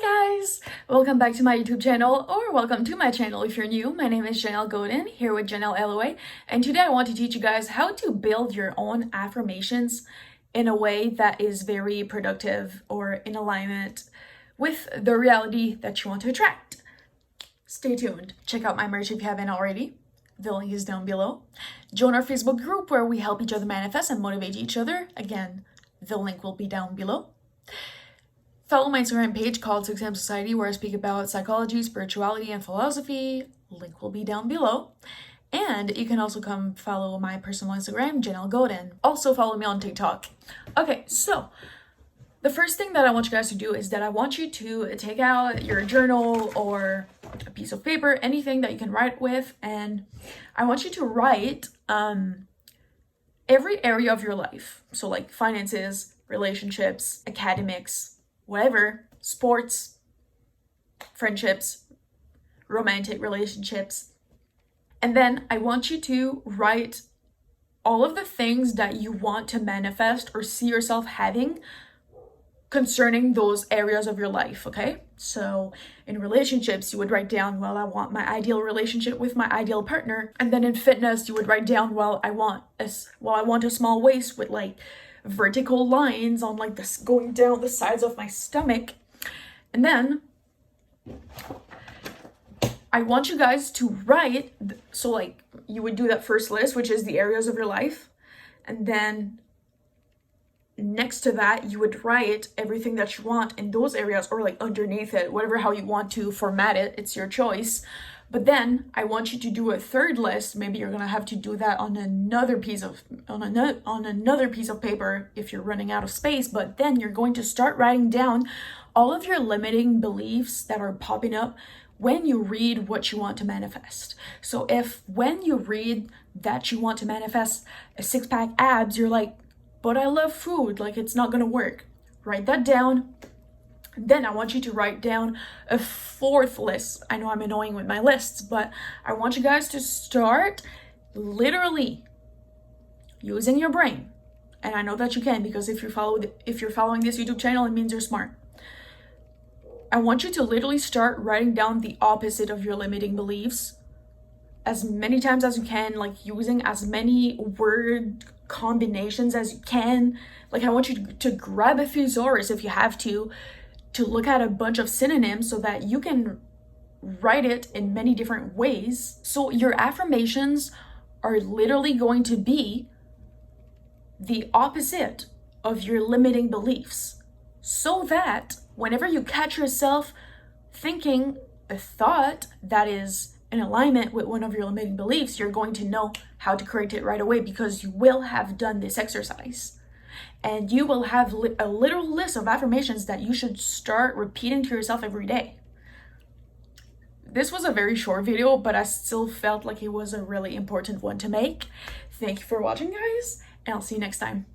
Hi guys! Welcome back to my YouTube channel, or welcome to my channel if you're new. My name is Janelle Godin, here with janelleloa, and today I want to teach you guys how to build your own affirmations in a way that is very productive or in alignment with the reality that you want to attract. Stay tuned. Check out my merch if you haven't already. The link is down below. Join our Facebook group where we help each other manifest and motivate each other. Again, the link will be down below. Follow my Instagram page called 6am Society, where I speak about psychology, spirituality, and philosophy. Link will be down below. And you can also come follow my personal Instagram, Janelle Godin. Also follow me on TikTok. Okay, so the first thing that I want you guys to do is that I want you to take out your journal or a piece of paper, anything that you can write with, and I want you to write every area of your life. So like finances, relationships, academics, whatever, sports, friendships, romantic relationships. And then I want you to write all of the things that you want to manifest or see yourself having concerning those areas of your life, okay? So in relationships, you would write down, well, I want my ideal relationship with my ideal partner. And then in fitness, you would write down, well, I want a small waist with like vertical lines on like this going down the sides of my stomach. And then I want you guys to write, so like you would do that first list, which is the areas of your life, and then next to that you would write everything that you want in those areas, or like underneath it, whatever how you want to format it, it's your choice. But then I want you to do a third list. Maybe you're gonna have to do that on another piece of paper if you're running out of space. But then you're going to start writing down all of your limiting beliefs that are popping up when you read what you want to manifest. So if when you read that you want to manifest a six-pack abs, you're like, but I love food, like it's not gonna work. Write that down. Then I want you to write down a fourth list. I know I'm annoying with my lists, but I want you guys to start literally using your brain. And I know that you can, because if you're following this YouTube channel, it means you're smart. I want you to literally start writing down the opposite of your limiting beliefs as many times as you can, like using as many word combinations as you can. Like I want you to grab a thesaurus if you have to look at a bunch of synonyms so that you can write it in many different ways. So your affirmations are literally going to be the opposite of your limiting beliefs, so that whenever you catch yourself thinking a thought that is in alignment with one of your limiting beliefs, you're going to know how to correct it right away, because you will have done this exercise. And you will have a literal list of affirmations that you should start repeating to yourself every day. This was a very short video, but I still felt like it was a really important one to make. Thank you for watching, guys, and I'll see you next time.